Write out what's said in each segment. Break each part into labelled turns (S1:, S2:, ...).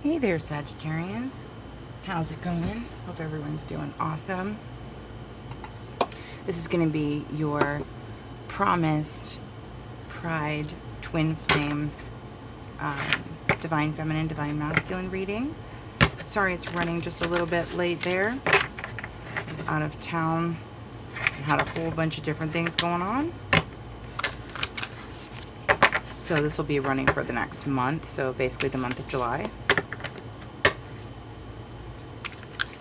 S1: Hey there, Sagittarians. How's it going? Hope everyone's doing awesome. This is going to be your promised Pride Twin Flame Divine Feminine, Divine Masculine reading. Sorry it's running just a little bit late there. I was out of town and had a whole bunch of different things going on. So this will be running for the next month, so basically the month of July.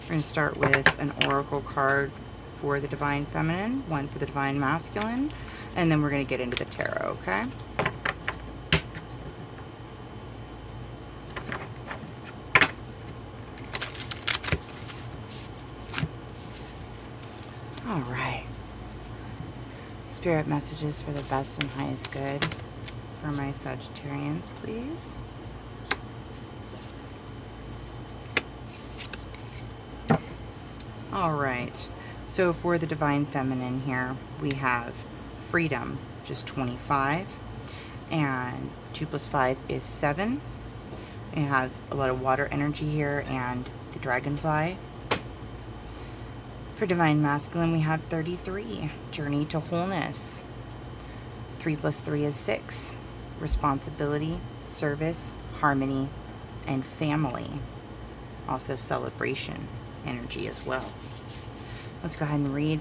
S1: We're going to start with an oracle card for the Divine Feminine, one for the Divine Masculine, and then we're going to get into the tarot, okay? All right. Spirit messages for the best and highest good for my Sagittarians, please. All right, so for the Divine Feminine here, we have freedom, just 25, and 2 plus 5 is 7. We have a lot of water energy here and the dragonfly. For Divine Masculine, we have 33, journey to wholeness. 3 plus 3 is 6, responsibility, service, harmony, and family. Also celebration energy as well. Let's go ahead and read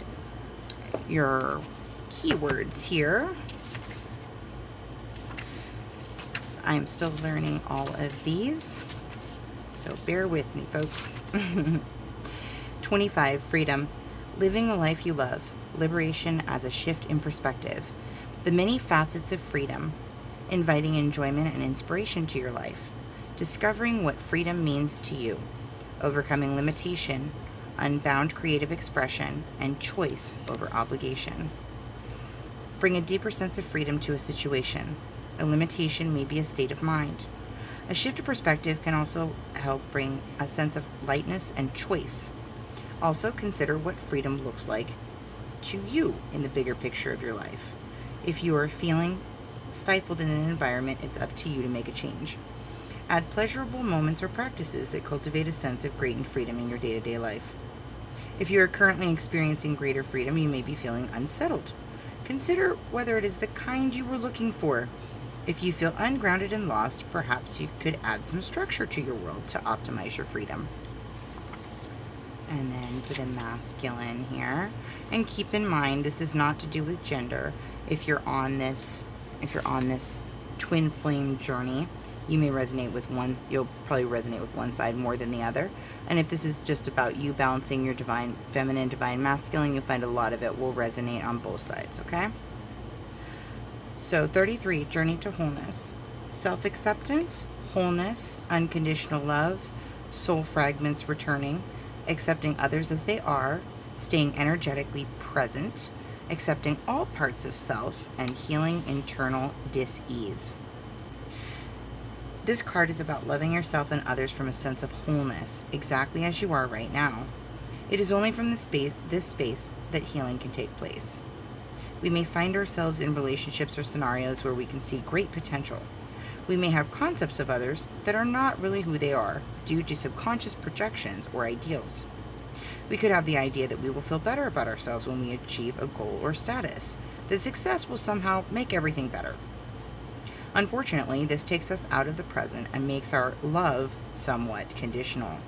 S1: your keywords here. I'm still learning all of these, so bear with me, folks. 25, freedom. Living the life you love. Liberation as a shift in perspective. The many facets of freedom. Inviting enjoyment and inspiration to your life. Discovering what freedom means to you. Overcoming limitation, unbound creative expression, and choice over obligation. Bring a deeper sense of freedom to a situation. A limitation may be a state of mind. A shift of perspective can also help bring a sense of lightness and choice. Also consider what freedom looks like to you in the bigger picture of your life. If you are feeling stifled in an environment, it's up to you to make a change. Add pleasurable moments or practices that cultivate a sense of great and freedom in your day-to-day life. If you are currently experiencing greater freedom, you may be feeling unsettled. Consider whether it is the kind you were looking for. If you feel ungrounded and lost, perhaps you could add some structure to your world to optimize your freedom. And then for the masculine here, and keep in mind this is not to do with gender. If you're on this twin flame journey, you may resonate with one, you'll probably resonate with one side more than the other. And if this is just about you balancing your divine feminine, divine masculine, you'll find a lot of it will resonate on both sides, okay? So 33, journey to wholeness. Self-acceptance, wholeness, unconditional love, soul fragments returning, accepting others as they are, staying energetically present, accepting all parts of self, and healing internal dis-ease. This card is about loving yourself and others from a sense of wholeness, exactly as you are right now. It is only from this space that healing can take place. We may find ourselves in relationships or scenarios where we can see great potential. We may have concepts of others that are not really who they are due to subconscious projections or ideals. We could have the idea that we will feel better about ourselves when we achieve a goal or status. The success will somehow make everything better. Unfortunately, this takes us out of the present and makes our love somewhat conditional.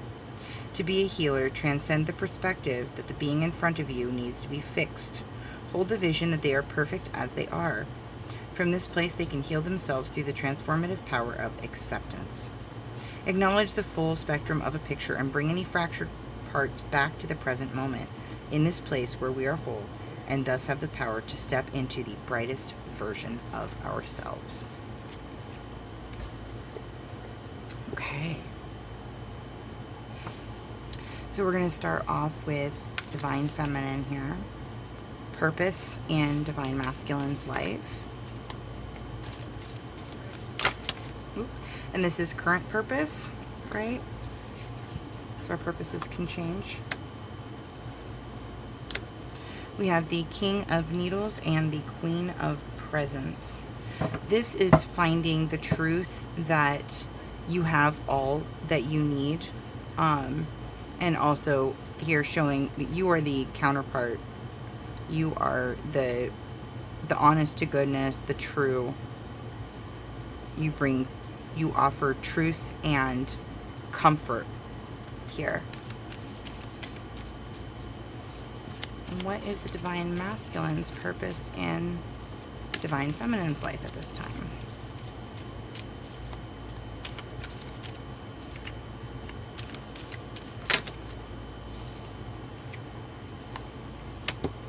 S1: To be a healer, transcend the perspective that the being in front of you needs to be fixed. Hold the vision that they are perfect as they are. From this place, they can heal themselves through the transformative power of acceptance. Acknowledge the full spectrum of a picture and bring any fractured parts back to the present moment, in this place where we are whole, and thus have the power to step into the brightest version of ourselves. Okay. So we're going to start off with Divine Feminine here. Purpose in Divine Masculine's life. And this is current purpose, right? So our purposes can change. We have the King of Needles and the Queen of Presents. This is finding the truth that You have all that you need. And also here showing that you are the counterpart. You are the honest to goodness, the true. You offer truth and comfort here. And what is the divine masculine's purpose in divine feminine's life at this time?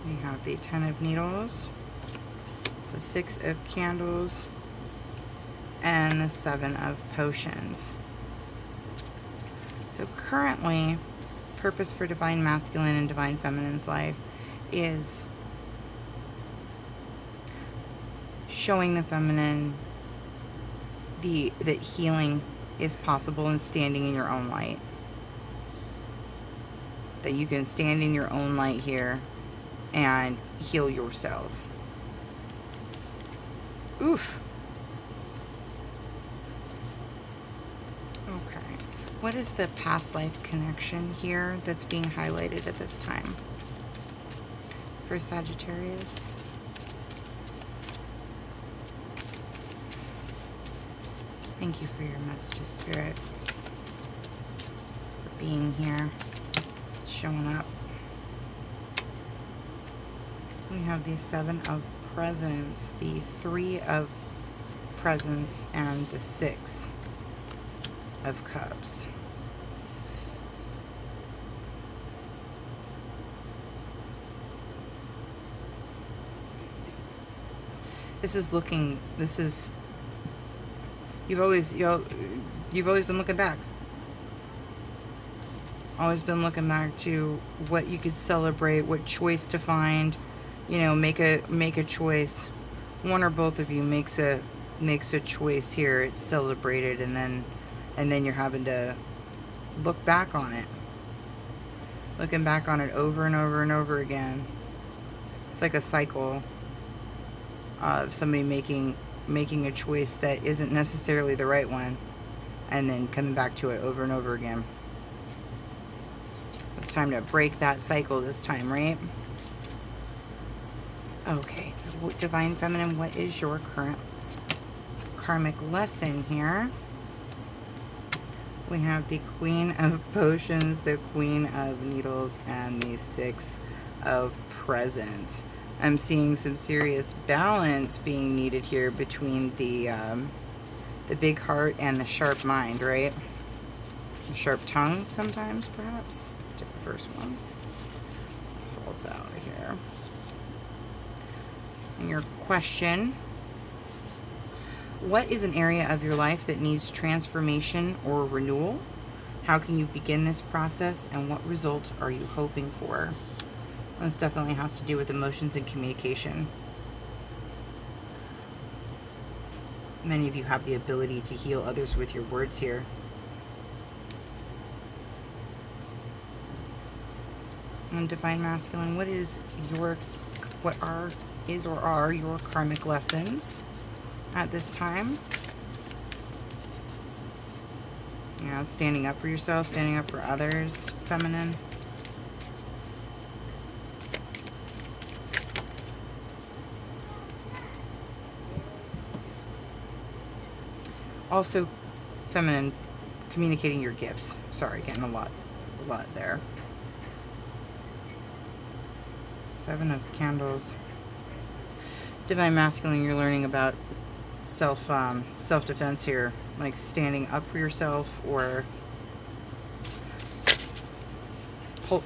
S1: We have the 10 of Needles, the 6 of Candles, and the 7 of Potions. So currently, purpose for divine masculine and divine feminine's life is showing the feminine that healing is possible in standing in your own light. That you can stand in your own light here and heal yourself. Oof. Okay. What is the past life connection here that's being highlighted at this time for Sagittarius? Thank you for your messages, Spirit, for being here, showing up. We have the 7 of Presents, the 3 of Presents, and the 6 of Cups. You've always been looking back. Always been looking back to what you could celebrate, what choice to find, make a choice. One or both of you makes a choice here. It's celebrated, and then you're having to look back on it. Looking back on it over and over and over again. It's like a cycle of somebody making a choice that isn't necessarily the right one, and then coming back to it over and over again. It's time to break that cycle this time, right? Okay, so Divine Feminine, what is your current karmic lesson here? We have the Queen of Potions, the Queen of Needles, and the 6 of Presents. I'm seeing some serious balance being needed here between the big heart and the sharp mind, right? The sharp tongue sometimes, perhaps. Take the first one. Falls out of here. And your question: what is an area of your life that needs transformation or renewal? How can you begin this process, and what results are you hoping for? This definitely has to do with emotions and communication. Many of you have the ability to heal others with your words here. And Divine Masculine, what are your karmic lessons at this time? Yeah, standing up for yourself, standing up for others, Feminine. Also, Feminine, communicating your gifts. Sorry, getting a lot there. 7 of Candles. Divine Masculine, you're learning about self-defense here, like standing up for yourself, or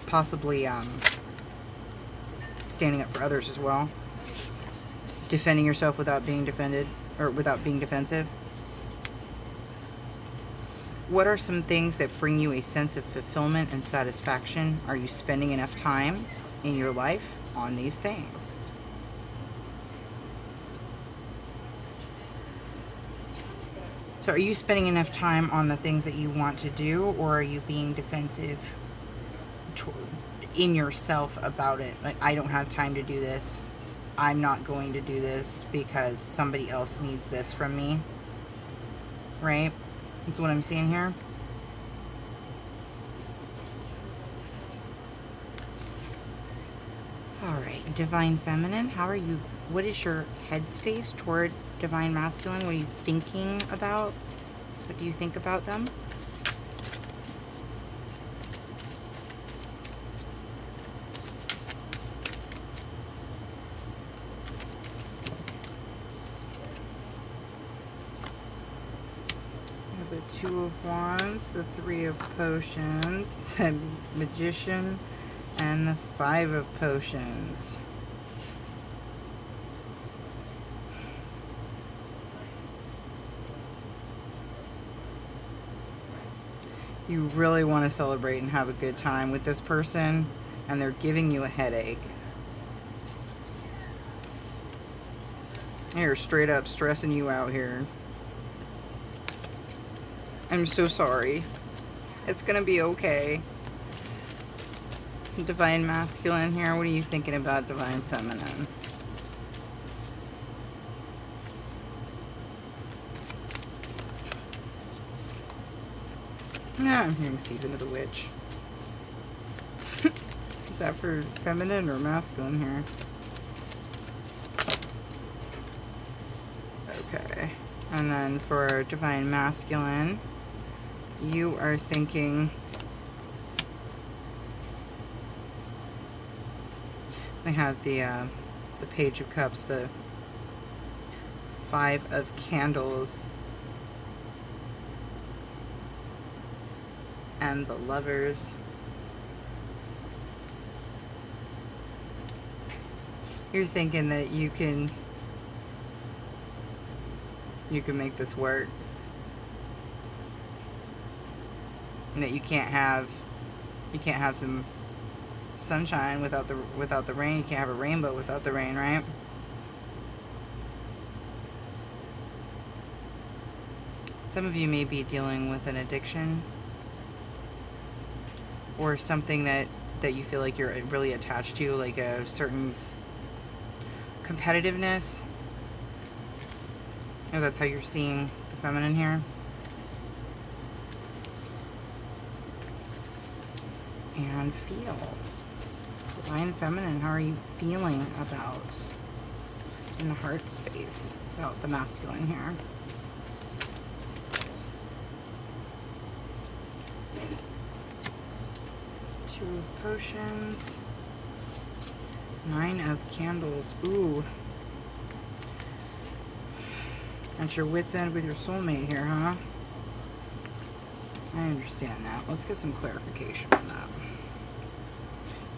S1: possibly standing up for others as well. Defending yourself without being defended, or without being defensive. What are some things that bring you a sense of fulfillment and satisfaction? Are you spending enough time in your life on these things? So are you spending enough time on the things that you want to do, or are you being defensive in yourself about it? Like, I don't have time to do this. I'm not going to do this because somebody else needs this from me. Right? That's what I'm seeing here. All right, Divine Feminine, how are you? What is your headspace toward Divine Masculine? What are you thinking about? What do you think about them? We have the Two of Wands, the Three of Potions, the Magician, and the Five of Potions. You really want to celebrate and have a good time with this person, and they're giving you a headache. They're straight up stressing you out here. I'm so sorry. It's gonna be okay. Divine Masculine here, what are you thinking about Divine Feminine? Yeah, I'm hearing Season of the Witch. Is that for feminine or masculine here? Okay. And then for Divine Masculine, you are thinking... I have the Page of Cups, the Five of Candles, and the Lovers. You're thinking that you can make this work, and that you can't have some sunshine without the rain. You can't have a rainbow without the rain, right? Some of you may be dealing with an addiction or something that you feel like you're really attached to, like a certain competitiveness. Oh, that's how you're seeing the feminine here. And feel. Divine Feminine, how are you feeling about, in the heart space, about the masculine here? Two of Potions. Nine of Candles. Ooh. At your wit's end with your soulmate here, huh? I understand that. Let's get some clarification on that.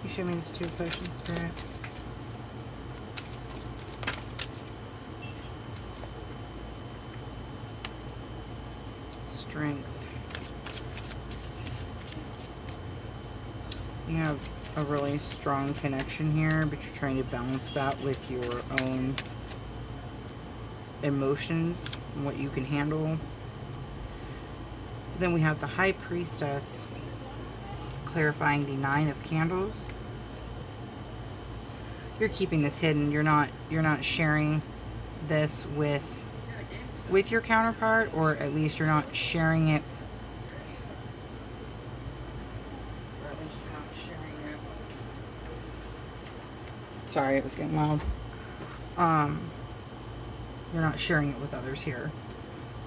S1: You show me this Two of Potions, Spirit. Strength. You have a really strong connection here, but you're trying to balance that with your own emotions and what you can handle. Then we have the High Priestess, clarifying the Nine of Candles. You're keeping this hidden. You're not sharing this with your counterpart, or at least you're not sharing it. Sorry, it was getting loud. You're not sharing it with others here.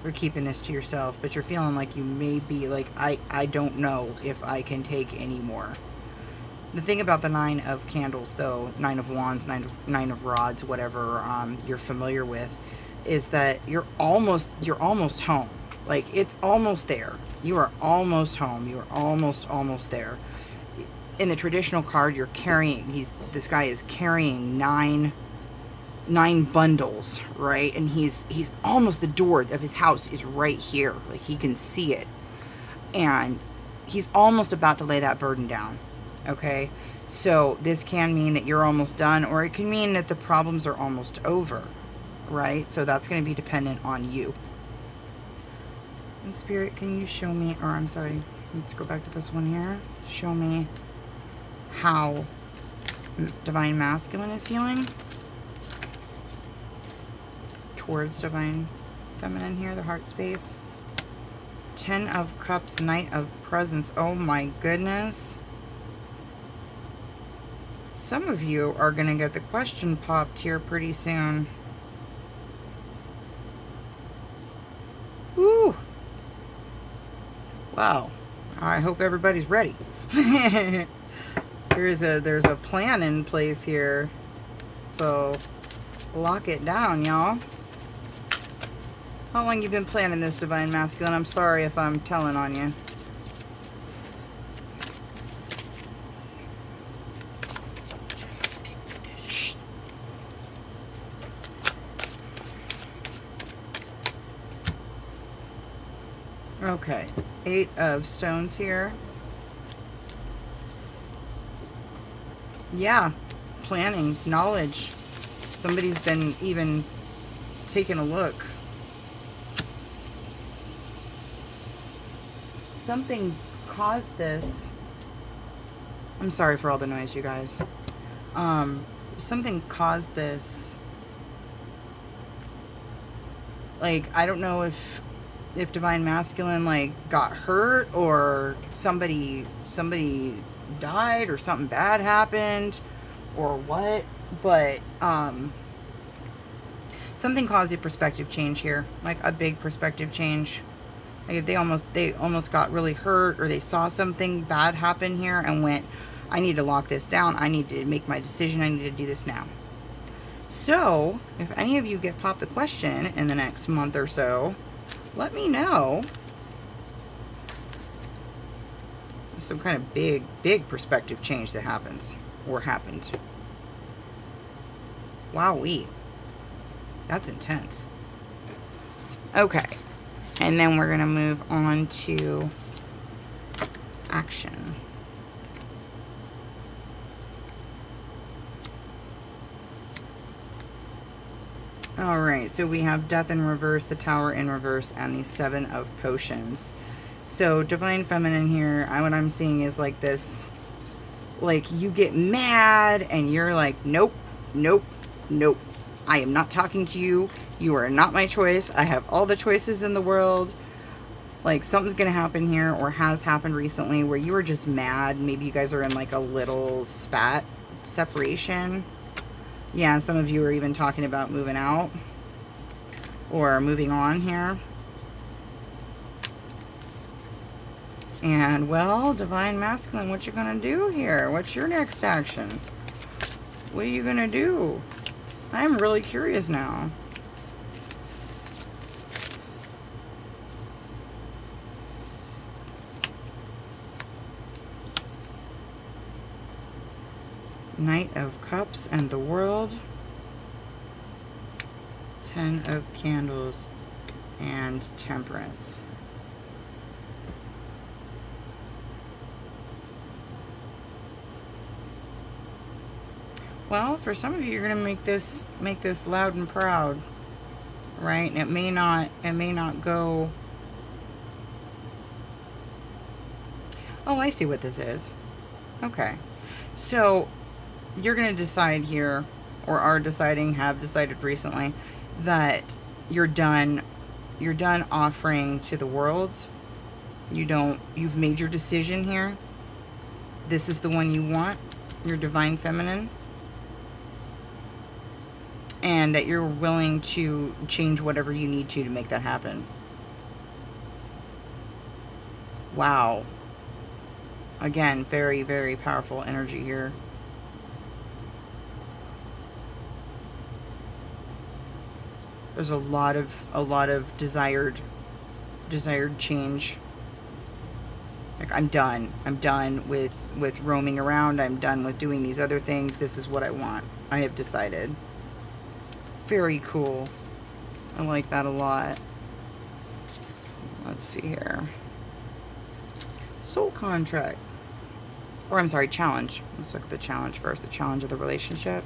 S1: You're keeping this to yourself, but you're feeling like you may be like, I don't know if I can take any more. The thing about the Nine of Candles, though, Nine of Wands, Nine of Rods, whatever you're familiar with, is that you're almost home. Like, it's almost there. You are almost home. You are almost there. In the traditional card, you're carrying, this guy is carrying nine bundles, right? And he's almost, the door of his house is right here. Like, he can see it. And he's almost about to lay that burden down. Okay? So this can mean that you're almost done, or it can mean that the problems are almost over, right? So that's going to be dependent on you. And Spirit, can you show me, or I'm sorry, let's go back to this one here. Show me how Divine Masculine is feeling towards Divine Feminine here, the heart space. Ten of Cups, Knight of Presents. Oh my goodness. Some of you are going to get the question popped here pretty soon. Woo! Wow. I hope everybody's ready. There's a plan in place here. So lock it down, y'all. How long you been planning this, Divine Masculine? I'm sorry if I'm telling on you. Okay, 8 of Stones here. Yeah, planning, knowledge. Somebody's been even taking a look. Something caused this. I'm sorry for all the noise, you guys. Something caused this. Like, I don't know if Divine Masculine, like, got hurt, or somebody died, or something bad happened, or what, but something caused a perspective change here, like a big perspective change. Like, if they almost got really hurt, or they saw something bad happen here and went, I need to lock this down, I need to make my decision, I need to do this now. So if any of you get popped the question in the next month or so, let me know. Some kind of big perspective change that happens, or happened. Wowee. That's intense. Okay. And then we're going to move on to action. Alright, so we have Death in reverse, the Tower in reverse, and the 7 of Potions. So, Divine Feminine here, what I'm seeing is like this, like, you get mad, and you're like, nope, nope, nope. I am not talking to you. You are not my choice. I have all the choices in the world. Like, something's going to happen here, or has happened recently, where you are just mad. Maybe you guys are in, like, a little spat separation. Yeah, some of you are even talking about moving out or moving on here. And, well, Divine Masculine, what you gonna do here? What's your next action? What are you gonna do? I'm really curious now. Knight of Cups and the World. 10 of Candles and Temperance. Well, for some of you, you're going to make this loud and proud, right? And it may not go. Oh, I see what this is. Okay. So, you're going to decide here, or are deciding, have decided recently, that you're done offering to the world. You've made your decision here. This is the one you want, your Divine Feminine. And that you're willing to change whatever you need to make that happen. Wow. Again, very, very powerful energy here. There's a lot of desired change. Like, I'm done with roaming around. I'm done with doing these other things. This is what I want. I have decided. Very cool. I like that a lot. Let's see here. Soul contract. Or, I'm sorry, challenge. Let's look at the challenge first. The challenge of the relationship.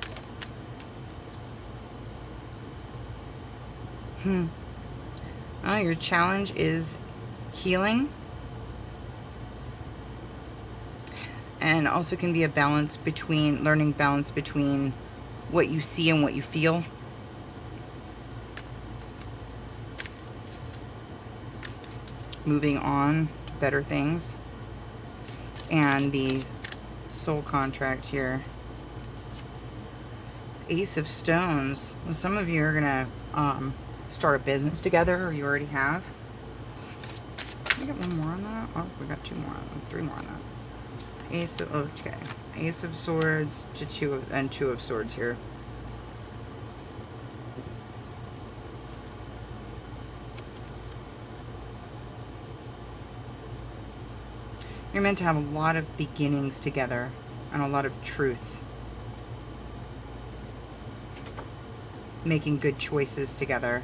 S1: Your challenge is healing. And also can be a balance between, learning balance between what you see and what you feel. moving on to better things. And the soul contract here. Ace of Stones. Well, some of you are going to start a business together, or you already have. Can we get one more on that? Oh, we got two more on that. Three more on that. Ace of, okay. Ace of Swords to Two of Swords here. You're meant to have a lot of beginnings together and a lot of truth. Making good choices together.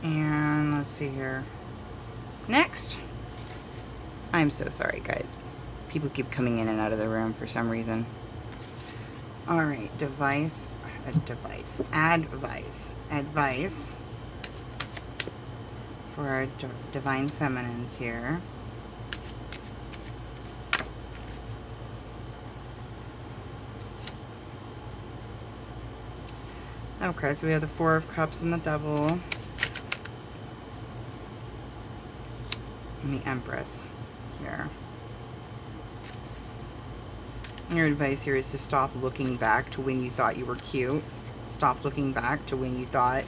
S1: And let's see here. Next. I'm so sorry, guys. People keep coming in and out of the room for some reason. Alright, advice. Advice for our divine feminines here. Okay, so we have the Four of Cups and the Devil. And the Empress here. Your advice here is to stop looking back to when you thought you were cute. Stop looking back to when you thought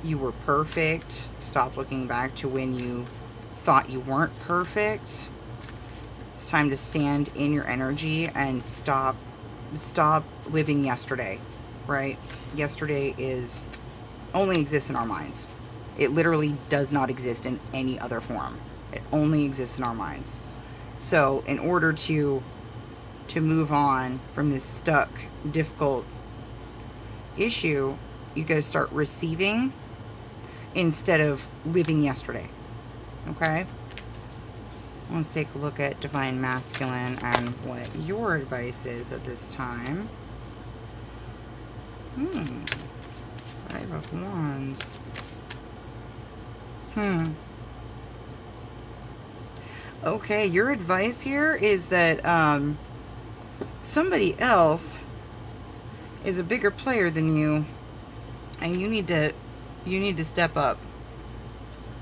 S1: you were perfect. Stop looking back to when you thought you weren't perfect. It's time to stand in your energy and stop living yesterday, right? Yesterday only exists in our minds. It literally does not exist in any other form. It only exists in our minds. So in order to move on from this stuck, difficult issue, you gotta start receiving instead of living yesterday. Okay? Let's take a look at Divine Masculine and what your advice is at this time. Five of Wands. Okay, your advice here is that somebody else is a bigger player than you, and you need to step up.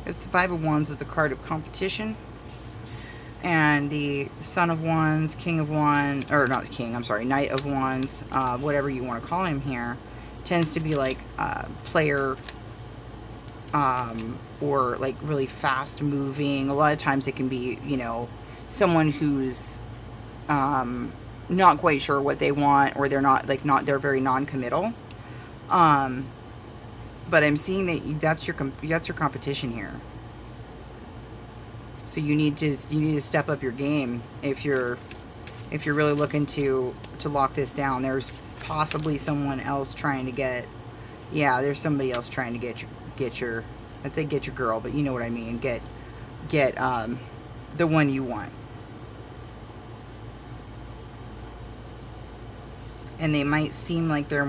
S1: It's the Five of Wands is a card of competition, and the Son of Wands, King of Wands, or not King, I'm sorry, Knight of Wands, whatever you want to call him here, tends to be like player, or like really fast moving. A lot of times it can be, you know, someone who's not quite sure what they want, or they're very non-committal. But I'm seeing that that's your competition here. So you need to step up your game if you're really looking to lock this down. There's possibly someone else trying to get, yeah, there's somebody else trying to get your I'd say get your girl, but you know what I mean. Get the one you want. And they might seem like it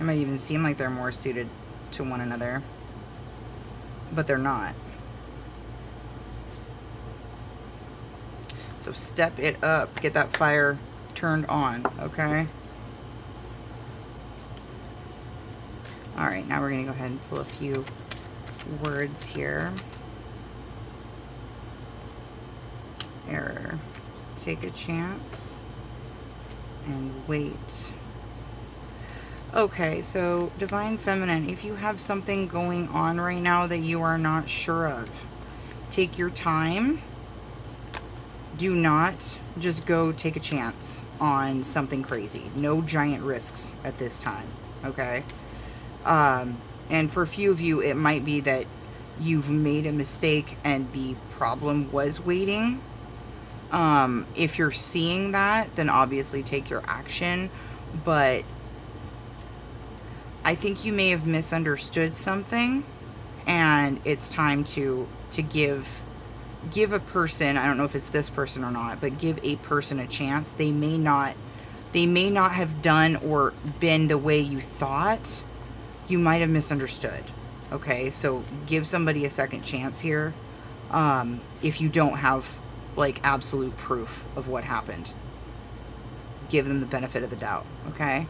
S1: might even seem like they're more suited to one another, but they're not. So step it up, get that fire turned on, okay? All right, now we're gonna go ahead and pull a few words here. Error. Take a chance and wait. Okay, so Divine Feminine, if you have something going on right now that you are not sure of, take your time. Do not just go take a chance on something crazy. No giant risks at this time, okay? And for a few of you, it might be that you've made a mistake and the problem was waiting. If you're seeing that, then obviously take your action. But I think you may have misunderstood something, and it's time to give a person, I don't know if it's this person or not, but give a person a chance. They may not have done or been the way you thought. You might have misunderstood. Okay, so give somebody a second chance here, if you don't have like absolute proof of what happened. give them the benefit of the doubt, okay?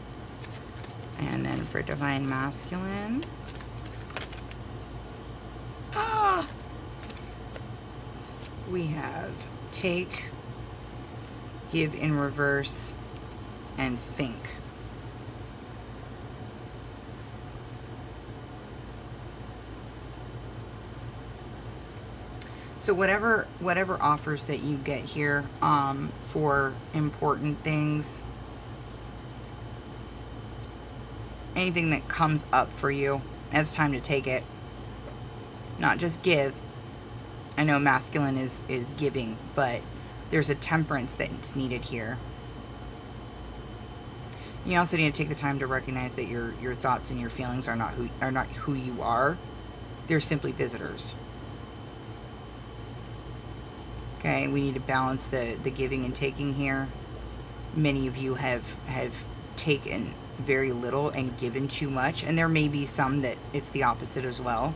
S1: And then for Divine Masculine, we have take, give in reverse, and think. So whatever offers that you get here for important things, anything that comes up for you, it's time to take it. Not just give. I know masculine is giving, but there's a temperance that's needed here. You also need to take the time to recognize that your thoughts and your feelings are not who you are. They're simply visitors. Okay, we need to balance the giving and taking here. Many of you have taken very little and given too much, and there may be some that it's the opposite as well.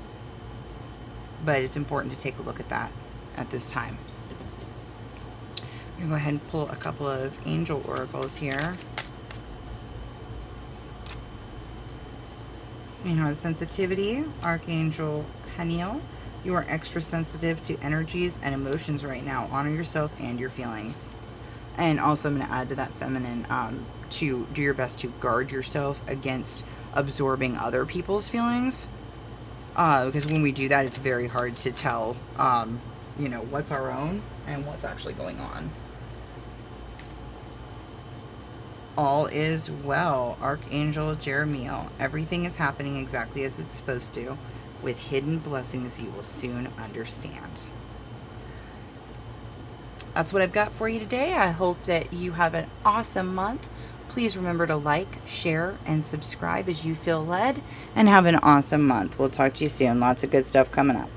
S1: But it's important to take a look at that at this time. I'm going to go ahead and pull a couple of angel oracles here. We have sensitivity, Archangel Haniel. You are extra sensitive to energies and emotions right now. Honor yourself and your feelings. And also I'm going to add to that feminine, to do your best to guard yourself against absorbing other people's feelings. Because when we do that, it's very hard to tell, you know, what's our own and what's actually going on. All is well, Archangel Jeremiel. Everything is happening exactly as it's supposed to. With hidden blessings you will soon understand. That's what I've got for you today. I hope that you have an awesome month. Please remember to like, share, and subscribe as you feel led. And have an awesome month. We'll talk to you soon. Lots of good stuff coming up.